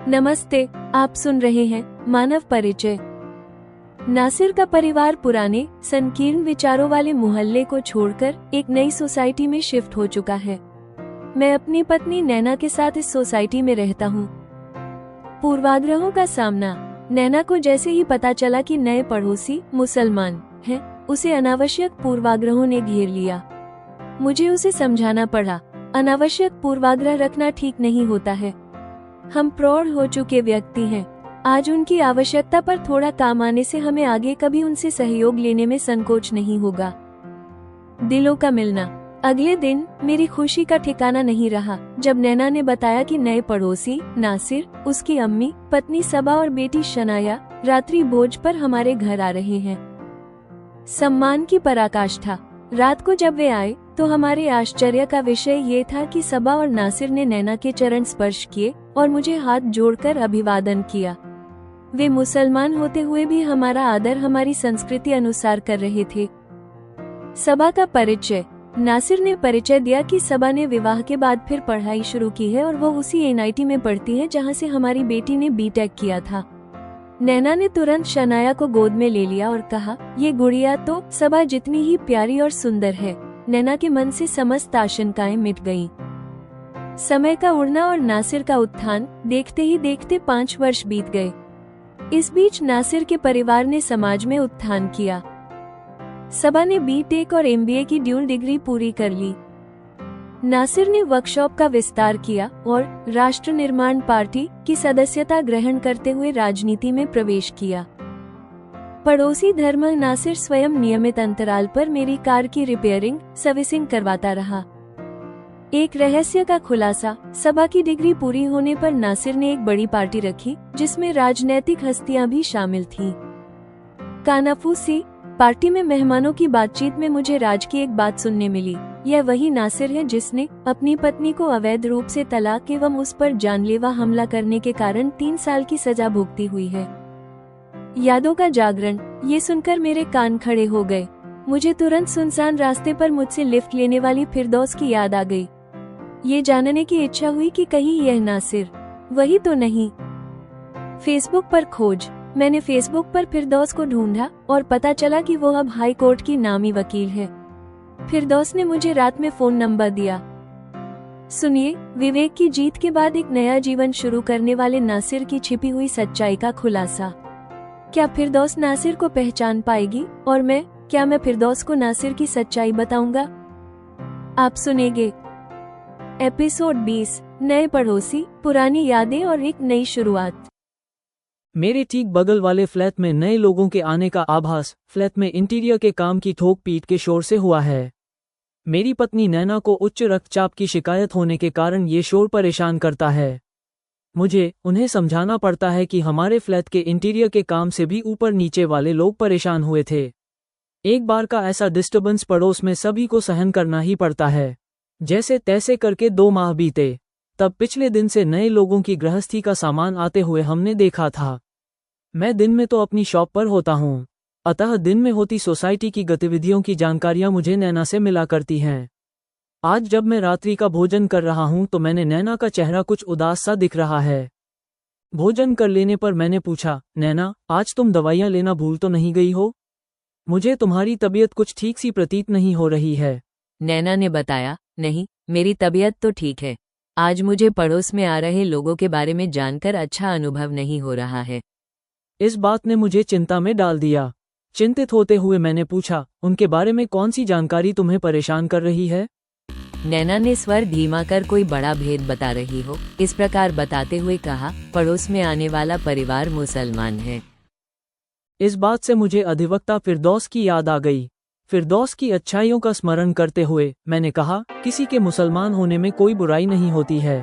नमस्ते, आप सुन रहे हैं मानव परिचय। नासिर का परिवार पुराने संकीर्ण विचारों वाले मोहल्ले को छोड़कर एक नई सोसाइटी में शिफ्ट हो चुका है। मैं अपनी पत्नी नैना के साथ इस सोसाइटी में रहता हूँ। पूर्वाग्रहों का सामना। नैना को जैसे ही पता चला कि नए पड़ोसी मुसलमान हैं, उसे अनावश्यक पूर्वाग्रहों ने घेर लिया। मुझे उसे समझाना पड़ा, अनावश्यक पूर्वाग्रह रखना ठीक नहीं होता है। हम प्रौढ़ हो चुके व्यक्ति हैं। आज उनकी आवश्यकता पर थोड़ा काम आने से हमें आगे कभी उनसे सहयोग लेने में संकोच नहीं होगा। दिलों का मिलना। अगले दिन मेरी खुशी का ठिकाना नहीं रहा जब नैना ने बताया कि नए पड़ोसी नासिर, उसकी अम्मी, पत्नी सबा और बेटी शनाया रात्रि भोज पर हमारे घर आ रहे हैं। सम्मान की पराकाष्ठा। रात को जब वे आए तो हमारे आश्चर्य का विषय ये था कि सबा और नासिर ने नैना के चरण स्पर्श किए और मुझे हाथ जोड़कर अभिवादन किया। वे मुसलमान होते हुए भी हमारा आदर हमारी संस्कृति अनुसार कर रहे थे। सबा का परिचय। नासिर ने परिचय दिया कि सबा ने विवाह के बाद फिर पढ़ाई शुरू की है और वो उसी एनआईटी में पढ़ती है जहां से हमारी बेटी ने बीटेक किया था। नैना ने तुरंत शनाया को गोद में ले लिया और कहा, ये गुड़िया तो सबा जितनी ही प्यारी और सुंदर है। नैना के मन से समस्त आशंकाएं मिट गईं। समय का उड़ना और नासिर का उत्थान। देखते ही देखते 5 वर्ष बीत गए। इस बीच नासिर के परिवार ने समाज में उत्थान किया। सबा ने बीटेक और एमबीए की ड्यूल डिग्री पूरी कर ली। नासिर ने वर्कशॉप का विस्तार किया और राष्ट्र निर्माण पार्टी की सदस्यता ग्रहण करते हुए राजनीति में प्रवेश किया। पड़ोसी धर्म। नासिर स्वयं नियमित अंतराल पर मेरी कार की रिपेयरिंग, सर्विसिंग करवाता रहा। एक रहस्य का खुलासा। सबा की डिग्री पूरी होने पर नासिर ने एक बड़ी पार्टी रखी जिसमें राजनैतिक हस्तियां भी शामिल थीं। कानाफूसी। पार्टी में मेहमानों की बातचीत में मुझे राज की एक बात सुनने मिली। यह वही नासिर है जिसने अपनी पत्नी को अवैध रूप से तलाक एवं उस पर जानलेवा हमला करने के कारण 3 साल की सजा भुगती हुई है। यादों का जागरण। ये सुनकर मेरे कान खड़े हो गए। मुझे तुरंत सुनसान रास्ते पर मुझसे लिफ्ट लेने वाली फिरदौस की याद आ गई। ये जानने की इच्छा हुई कि कहीं यह नासिर वही तो नहीं। फेसबुक पर खोज। मैंने फेसबुक पर फिरदौस को ढूंढा और पता चला कि वो अब हाई कोर्ट की नामी वकील है। फिरदौस ने मुझे रात में फोन नंबर दिया। सुनिए, विवेक की जीत के बाद एक नया जीवन शुरू करने वाले नासिर की छिपी हुई सच्चाई का खुलासा। क्या फिरदौस नासिर को पहचान पाएगी और क्या मैं फिरदौस को नासिर की सच्चाई बताऊंगा? आप सुनेंगे। एपिसोड 20। नए पड़ोसी, पुरानी यादें और एक नई शुरुआत। मेरे ठीक बगल वाले फ्लैट में नए लोगों के आने का आभास फ्लैट में इंटीरियर के काम की ठोक पीट के शोर से हुआ है। मेरी पत्नी नैना को उच्च रक्तचाप की शिकायत होने के कारण ये शोर परेशान करता है। मुझे उन्हें समझाना पड़ता है कि हमारे फ्लैट के इंटीरियर के काम से भी ऊपर नीचे वाले लोग परेशान हुए थे। एक बार का ऐसा डिस्टर्बेंस पड़ोस में सभी को सहन करना ही पड़ता है। जैसे तैसे करके 2 माह बीते। तब पिछले दिन से नए लोगों की गृहस्थी का सामान आते हुए हमने देखा था। मैं दिन में तो अपनी शॉप पर होता हूँ, अतः दिन में होती सोसाइटी की गतिविधियों की जानकारियां मुझे नैना से मिला करती हैं। आज जब मैं रात्रि का भोजन कर रहा हूँ तो मैंने नैना का चेहरा कुछ उदास सा दिख रहा है। भोजन कर लेने पर मैंने पूछा, नैना, आज तुम दवाइयाँ लेना भूल तो नहीं गई हो? मुझे तुम्हारी तबीयत कुछ ठीक सी प्रतीत नहीं हो रही है। नैना ने बताया, नहीं, मेरी तबीयत तो ठीक है। आज मुझे पड़ोस में आ रहे लोगों के बारे में जानकर अच्छा अनुभव नहीं हो रहा है। इस बात ने मुझे चिंता में डाल दिया। चिंतित होते हुए मैंने पूछा, उनके बारे में कौन सी जानकारी तुम्हें परेशान कर रही है? नैना ने स्वर धीमा कर कोई बड़ा भेद बता रही हो इस प्रकार बताते हुए कहा, पड़ोस में आने वाला परिवार मुसलमान है। इस बात से मुझे अधिवक्ता फिरदौस की याद आ गई। फिरदौस की अच्छाइयों का स्मरण करते हुए मैंने कहा, किसी के मुसलमान होने में कोई बुराई नहीं होती है।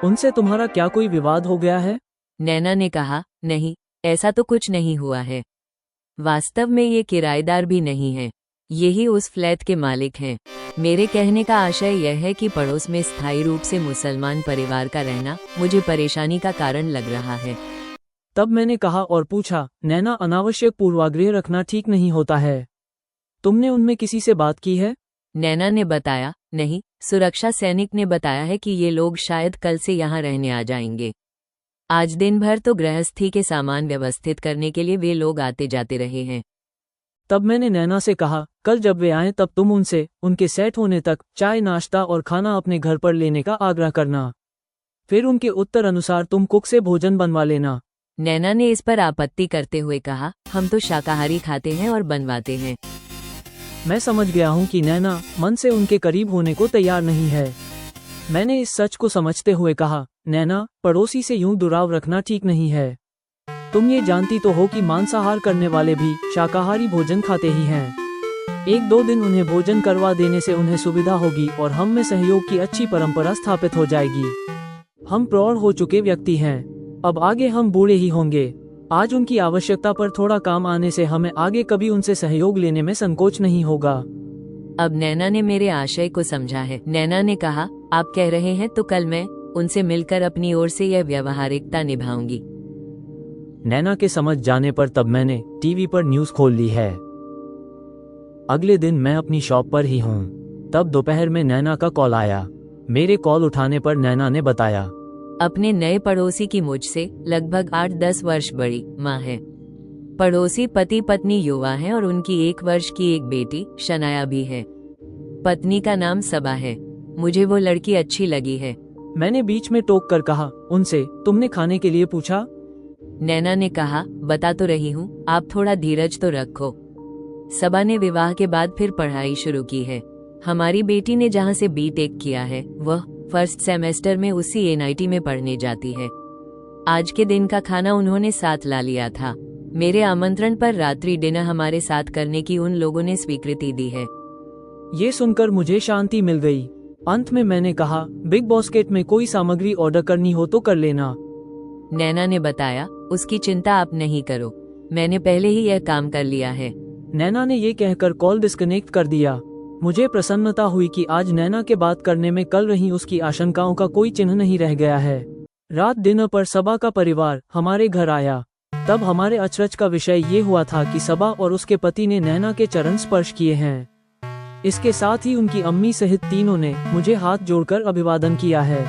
उनसे तुम्हारा क्या कोई विवाद हो गया है? नैना ने कहा, नहीं, ऐसा तो कुछ नहीं हुआ है। वास्तव में ये किराएदार भी नहीं है, यही उस फ्लैट के मालिक हैं। मेरे कहने का आशय यह है कि पड़ोस में स्थायी रूप से मुसलमान परिवार का रहना मुझे परेशानी का कारण लग रहा है। तब मैंने कहा और पूछा, नैना, अनावश्यक पूर्वाग्रह रखना ठीक नहीं होता है। तुमने उनमें किसी से बात की है? नैना ने बताया, नहीं, सुरक्षा सैनिक ने बताया है कि ये लोग शायद कल से यहाँ रहने आ जाएंगे। आज दिन भर तो गृहस्थी के सामान व्यवस्थित करने के लिए वे लोग आते जाते रहे हैं। तब मैंने नैना से कहा, कल जब वे आएं तब तुम उनसे उनके सेट होने तक चाय, नाश्ता और खाना अपने घर पर लेने का आग्रह करना। फिर उनके उत्तर अनुसार तुम कुक से भोजन बनवा लेना। नैना ने इस पर आपत्ति करते हुए कहा, हम तो शाकाहारी खाते हैं और बनवाते हैं। मैं समझ गया हूँ कि नैना मन से उनके करीब होने को तैयार नहीं है। मैंने इस सच को समझते हुए कहा, नैना, पड़ोसी से यूं दुराव रखना ठीक नहीं है। तुम ये जानती तो हो कि मांसाहार करने वाले भी शाकाहारी भोजन खाते ही हैं। एक दो दिन उन्हें भोजन करवा देने से उन्हें सुविधा होगी और हम में सहयोग की अच्छी परंपरा स्थापित हो जाएगी। हम प्रौढ़ हो चुके व्यक्ति हैं, अब आगे हम बूढ़े ही होंगे। आज उनकी आवश्यकता पर थोड़ा काम आने से हमें आगे कभी उनसे सहयोग लेने में संकोच नहीं होगा। अब नैना ने मेरे आशय को समझा है। नैना ने कहा, आप कह रहे हैं तो कल मैं उनसे मिलकर अपनी ओर से यह व्यवहारिकता निभाऊंगी। नैना के समझ जाने पर तब मैंने टीवी पर न्यूज़ खोल ली है। अगले दिन मैं अपनी शॉप पर ही हूँ। तब दोपहर में नैना का कॉल आया। मेरे कॉल उठाने पर नैना ने बताया, अपने नए पड़ोसी की मुझसे लगभग 8-10 वर्ष बड़ी माँ है। पड़ोसी पति पत्नी युवा हैं और उनकी 1 वर्ष की एक बेटी शनाया भी है। पत्नी का नाम सबा है। मुझे वो लड़की अच्छी लगी है। मैंने बीच में टोक कर कहा, उनसे तुमने खाने के लिए पूछा? नैना ने कहा, बता तो रही हूँ, आप थोड़ा धीरज तो रखो। सबा ने विवाह के बाद फिर पढ़ाई शुरू की है। हमारी बेटी ने जहाँ से बीटेक किया है वह फर्स्ट सेमेस्टर में उसी एनआईटी में पढ़ने जाती है। आज के दिन का खाना उन्होंने साथ ला लिया था। मेरे आमंत्रण पर रात्रि डिनर हमारे साथ करने की उन लोगों ने स्वीकृति दी है। ये सुनकर मुझे शांति मिल गई। अंत में मैंने कहा, बिग बास्केट में कोई सामग्री ऑर्डर करनी हो तो कर लेना। नैना ने बताया, उसकी चिंता आप नहीं करो, मैंने पहले ही यह काम कर लिया है। नैना ने ये कहकर कॉल डिस्कनेक्ट कर दिया। मुझे प्रसन्नता हुई कि आज नैना के बात करने में कल रही उसकी आशंकाओं का कोई चिन्ह नहीं रह गया है। रात डिनर पर सबा का परिवार हमारे घर आया। तब हमारे अचरज का विषय ये हुआ था कि सबा और उसके पति ने नैना के चरण स्पर्श किए हैं। इसके साथ ही उनकी अम्मी सहित तीनों ने मुझे हाथ जोड़कर अभिवादन किया है।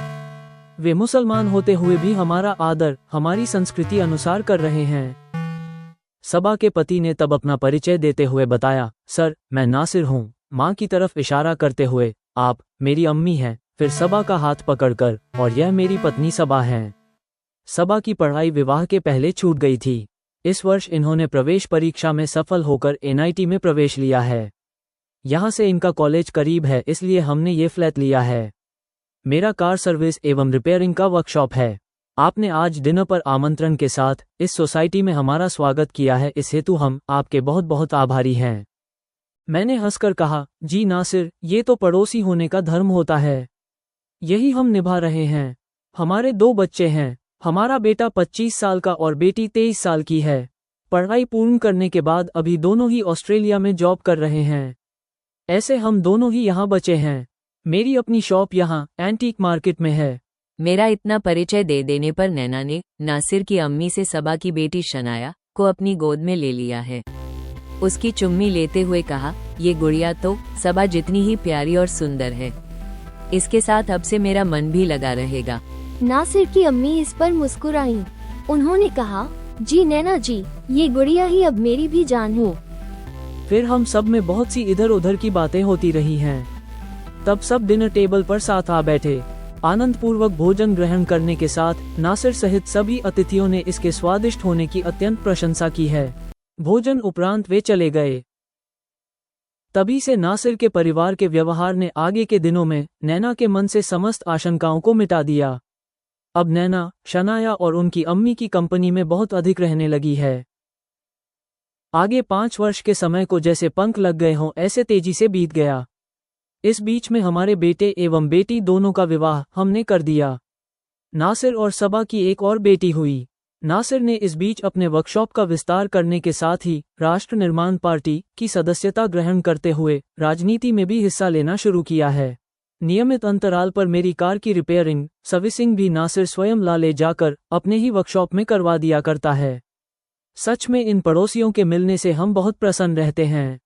वे मुसलमान होते हुए भी हमारा आदर हमारी संस्कृति अनुसार कर रहे हैं। सबा के पति ने तब अपना परिचय देते हुए बताया, सर, मैं नासिर हूँ। माँ की तरफ इशारा करते हुए, आप मेरी अम्मी हैं। फिर सबा का हाथ पकड़कर, और यह मेरी पत्नी सबा हैं। सबा की पढ़ाई विवाह के पहले छूट गई थी। इस वर्ष इन्होंने प्रवेश परीक्षा में सफल होकर एनआईटी में प्रवेश लिया है। यहाँ से इनका कॉलेज करीब है, इसलिए हमने ये फ्लैट लिया है। मेरा कार सर्विस एवं रिपेयरिंग का वर्कशॉप है। आपने आज डिनर पर आमंत्रण के साथ इस सोसाइटी में हमारा स्वागत किया है, इस हेतु हम आपके बहुत बहुत आभारी हैं। मैंने हंसकर कहा, जी नासिर, ये तो पड़ोसी होने का धर्म होता है। यही हम निभा रहे हैं। हमारे 2 बच्चे हैं। हमारा बेटा 25 साल का और बेटी 23 साल की है। पढ़ाई पूर्ण करने के बाद अभी दोनों ही ऑस्ट्रेलिया में जॉब कर रहे हैं। ऐसे हम दोनों ही यहाँ बचे हैं। मेरी अपनी शॉप यहाँ एंटीक मार्केट में है। मेरा इतना परिचय दे देने पर नैना ने नासिर की अम्मी से सबा की बेटी शनाया को अपनी गोद में ले लिया है। उसकी चुम्मी लेते हुए कहा, ये गुड़िया तो सबा जितनी ही प्यारी और सुंदर है। इसके साथ अब से मेरा मन भी लगा रहेगा। नासिर की अम्मी इस पर मुस्कुराईं। उन्होंने कहा, जी नैना जी, ये गुड़िया ही अब मेरी भी जान हो। फिर हम सब में बहुत सी इधर उधर की बातें होती रही हैं। तब सब डिनर टेबल पर साथ आ बैठे। आनंद पूर्वक भोजन ग्रहण करने के साथ नासिर सहित सभी अतिथियों ने इसके स्वादिष्ट होने की अत्यंत प्रशंसा की है। भोजन उपरांत वे चले गए। तभी से नासिर के परिवार के व्यवहार ने आगे के दिनों में नैना के मन से समस्त आशंकाओं को मिटा दिया। अब नैना शनाया और उनकी अम्मी की कंपनी में बहुत अधिक रहने लगी है। आगे 5 वर्ष के समय को जैसे पंख लग गए हों ऐसे तेजी से बीत गया। इस बीच में हमारे बेटे एवं बेटी दोनों का विवाह हमने कर दिया। नासिर और सबा की एक और बेटी हुई। नासिर ने इस बीच अपने वर्कशॉप का विस्तार करने के साथ ही राष्ट्र निर्माण पार्टी की सदस्यता ग्रहण करते हुए राजनीति में भी हिस्सा लेना शुरू किया है। नियमित अंतराल पर मेरी कार की रिपेयरिंग सर्विसिंग भी नासिर स्वयं ला ले जाकर अपने ही वर्कशॉप में करवा दिया करता है। सच में इन पड़ोसियों के मिलने से हम बहुत प्रसन्न रहते हैं।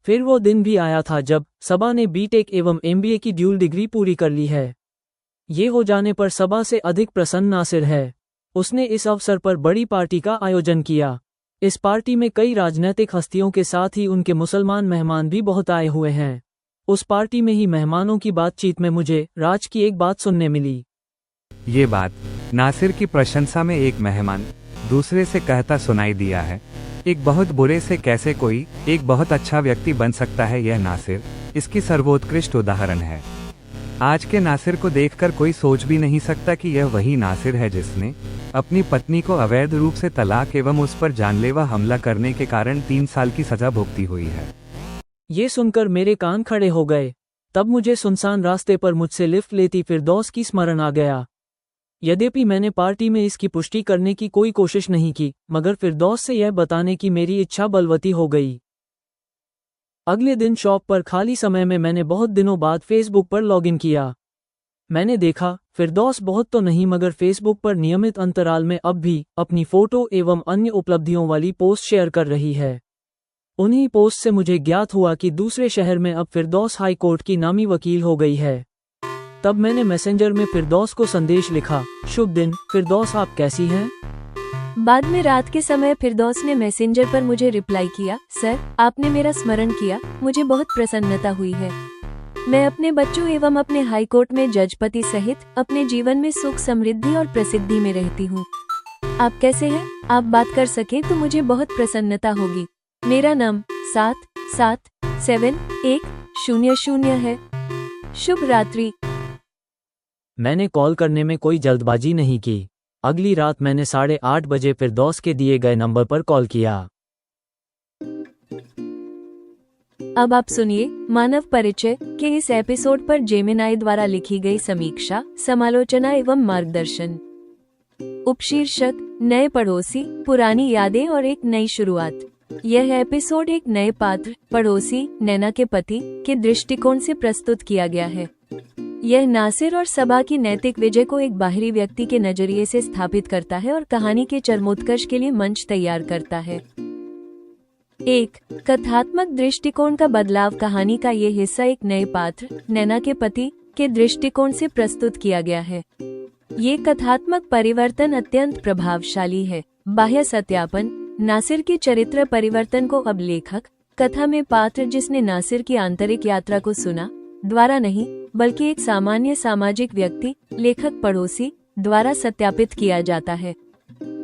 फिर वो दिन भी आया था जब सबा ने बीटेक एवं एमबीए की ड्यूल डिग्री पूरी कर ली है। ये हो जाने पर सबा से अधिक प्रसन्न नासिर है। उसने इस अवसर पर बड़ी पार्टी का आयोजन किया। इस पार्टी में कई राजनीतिक हस्तियों के साथ ही उनके मुसलमान मेहमान भी बहुत आए हुए हैं। उस पार्टी में ही मेहमानों की बातचीत में मुझे राज की एक बात सुनने मिली। ये बात नासिर की प्रशंसा में एक मेहमान दूसरे से कहता सुनाई दिया है, एक बहुत बुरे से कैसे कोई एक बहुत अच्छा व्यक्ति बन सकता है, यह नासिर इसकी सर्वोत्कृष्ट उदाहरण है। आज के नासिर को देखकर कोई सोच भी नहीं सकता कि यह वही नासिर है जिसने अपनी पत्नी को अवैध रूप से तलाक एवं उस पर जानलेवा हमला करने के कारण 3 साल की सजा भुगती हुई है। ये सुनकर मेरे कान खड़े हो गए। तब मुझे सुनसान रास्ते पर मुझसे लिफ्ट लेती फिरदौस की स्मरण आ गया। यद्यपि मैंने पार्टी में इसकी पुष्टि करने की कोई कोशिश नहीं की, मगर फिरदौस से यह बताने की मेरी इच्छा बलवती हो गई। अगले दिन शॉप पर खाली समय में मैंने बहुत दिनों बाद फेसबुक पर लॉगिन किया। मैंने देखा फिरदौस बहुत तो नहीं मगर फेसबुक पर नियमित अंतराल में अब भी अपनी फोटो एवं अन्य उपलब्धियों वाली पोस्ट शेयर कर रही है। उन्हीं पोस्ट से मुझे ज्ञात हुआ कि दूसरे शहर में अब फिरदौस हाई कोर्ट की नामी वकील हो गई है। तब मैंने मैसेंजर में फिरदौस को संदेश लिखा, शुभ दिन फिरदौस, आप कैसी हैं? बाद में रात के समय फिरदौस ने मैसेंजर पर मुझे रिप्लाई किया, सर आपने मेरा स्मरण किया, मुझे बहुत प्रसन्नता हुई है। मैं अपने बच्चों एवं अपने हाई कोर्ट में जज पति सहित अपने जीवन में सुख समृद्धि और प्रसिद्धि में रहती हूँ। आप कैसे हैं? आप बात कर सके तो मुझे बहुत प्रसन्नता होगी। मेरा नाम 777100 है। शुभ रात्रि। मैंने कॉल करने में कोई जल्दबाजी नहीं की। अगली रात मैंने 8:30 बजे फिरदौस के दिए गए नंबर पर कॉल किया। अब आप सुनिए मानव परिचय के इस एपिसोड पर जेमिनाई द्वारा लिखी गई समीक्षा, समालोचना एवं मार्गदर्शन। उपशीर्षक, नए पड़ोसी, पुरानी यादें और एक नई शुरुआत। यह एपिसोड एक नए पात्र, पड़ोसी नैना के पति के दृष्टिकोण से प्रस्तुत किया गया है। यह नासिर और सबा की नैतिक विजय को एक बाहरी व्यक्ति के नजरिए से स्थापित करता है और कहानी के चरमोत्कर्ष के लिए मंच तैयार करता है। एक कथात्मक दृष्टिकोण का बदलाव। कहानी का ये हिस्सा एक नए पात्र, नैना के पति के दृष्टिकोण से प्रस्तुत किया गया है। ये कथात्मक परिवर्तन अत्यंत प्रभावशाली है। बाह्य सत्यापन। नासिर के चरित्र परिवर्तन को अब लेखक, कथा में पात्र जिसने नासिर की आंतरिक यात्रा को सुना, द्वारा नहीं बल्कि एक सामान्य सामाजिक व्यक्ति, लेखक पड़ोसी द्वारा सत्यापित किया जाता है।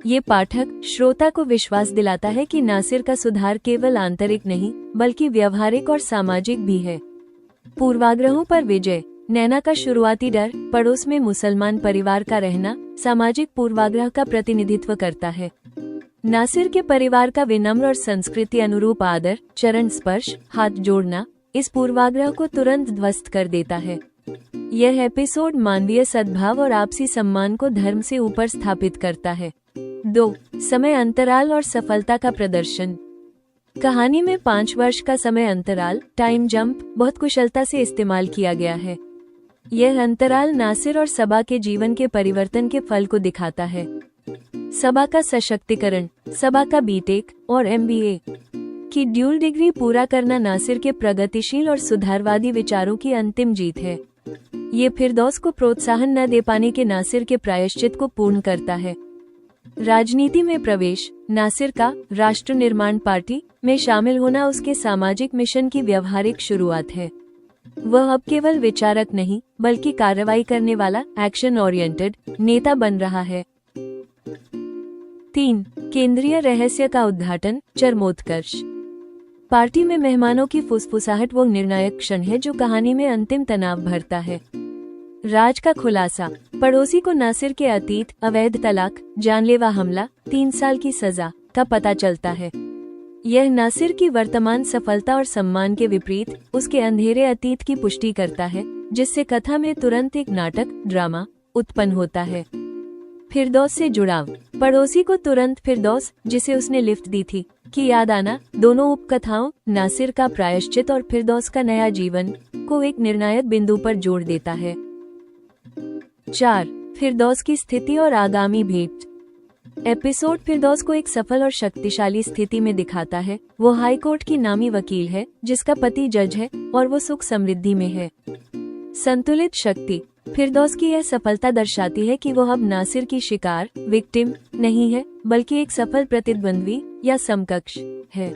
ये पाठक श्रोता को विश्वास दिलाता है कि नासिर का सुधार केवल आंतरिक नहीं बल्कि व्यवहारिक और सामाजिक भी है। पूर्वाग्रहों पर विजय। नैना का शुरुआती डर, पड़ोस में मुसलमान परिवार का रहना, सामाजिक पूर्वाग्रह का प्रतिनिधित्व करता है। नासिर के परिवार का विनम्र और संस्कृति अनुरूप आदर, चरण स्पर्श, हाथ जोड़ना इस पूर्वाग्रह को तुरंत ध्वस्त कर देता है। यह एपिसोड मानवीय सद्भाव और आपसी सम्मान को धर्म से ऊपर स्थापित करता है। 2. समय अंतराल और सफलता का प्रदर्शन। कहानी में 5 वर्ष का समय अंतराल, टाइम जंप, बहुत कुशलता से इस्तेमाल किया गया है। यह अंतराल नासिर और सबा के जीवन के परिवर्तन के फल को दिखाता है। सबा का सशक्तिकरण। सबा का बीटेक और MBA की ड्यूल डिग्री पूरा करना नासिर के प्रगतिशील और सुधारवादी विचारों की अंतिम जीत है। ये फिरदौस को प्रोत्साहन न दे पाने के नासिर के प्रायश्चित को पूर्ण करता है। राजनीति में प्रवेश। नासिर का राष्ट्र निर्माण पार्टी में शामिल होना उसके सामाजिक मिशन की व्यवहारिक शुरुआत है। वह अब केवल विचारक नहीं बल्कि कार्रवाई करने वाला, एक्शन ओरिएंटेड नेता बन रहा है। 3. केंद्रीय रहस्य का उद्घाटन, चरमोत्कर्ष। पार्टी में मेहमानों की फुसफुसाहट वो निर्णायक क्षण है जो कहानी में अंतिम तनाव भरता है। राज का खुलासा। पड़ोसी को नासिर के अतीत, अवैध तलाक, जानलेवा हमला, 3 साल की सजा का पता चलता है। यह नासिर की वर्तमान सफलता और सम्मान के विपरीत उसके अंधेरे अतीत की पुष्टि करता है, जिससे कथा में तुरंत एक नाटक, ड्रामा उत्पन्न होता है। फिरदौस से जुड़ाव। पड़ोसी को तुरंत फिरदौस, जिसे उसने लिफ्ट दी थी, की याद आना, दोनों उपकथाओं, नासिर का प्रायश्चित और फिरदौस का नया जीवन, को एक निर्णायक बिंदु पर जोड़ देता है। 4. फिरदौस की स्थिति और आगामी भेंट। एपिसोड फिरदौस को एक सफल और शक्तिशाली स्थिति में दिखाता है। वो हाई कोर्ट की नामी वकील है जिसका पति जज है और वो सुख समृद्धि में है। संतुलित शक्ति। फिरदौस की यह सफलता दर्शाती है कि वो अब नासिर की शिकार विक्टिम नहीं है, बल्कि एक सफल प्रतिद्वंद्वी या समकक्ष है।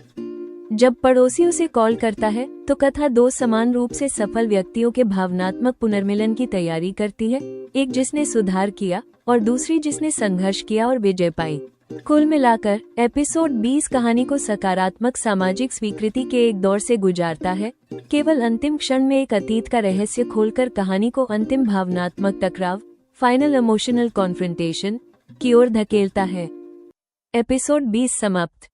जब पड़ोसी उसे कॉल करता है तो कथा दो समान रूप से सफल व्यक्तियों के भावनात्मक पुनर्मिलन की तैयारी करती है, एक जिसने सुधार किया और दूसरी जिसने संघर्ष किया और विजय पाई। कुल मिलाकर एपिसोड 20 कहानी को सकारात्मक सामाजिक स्वीकृति के एक दौर से गुजारता है, केवल अंतिम क्षण में एक अतीत का रहस्य खोलकर कहानी को अंतिम भावनात्मक टकराव फाइनल इमोशनल कॉन्फ्रंटेशन की ओर धकेलता है। एपिसोड 20 समाप्त।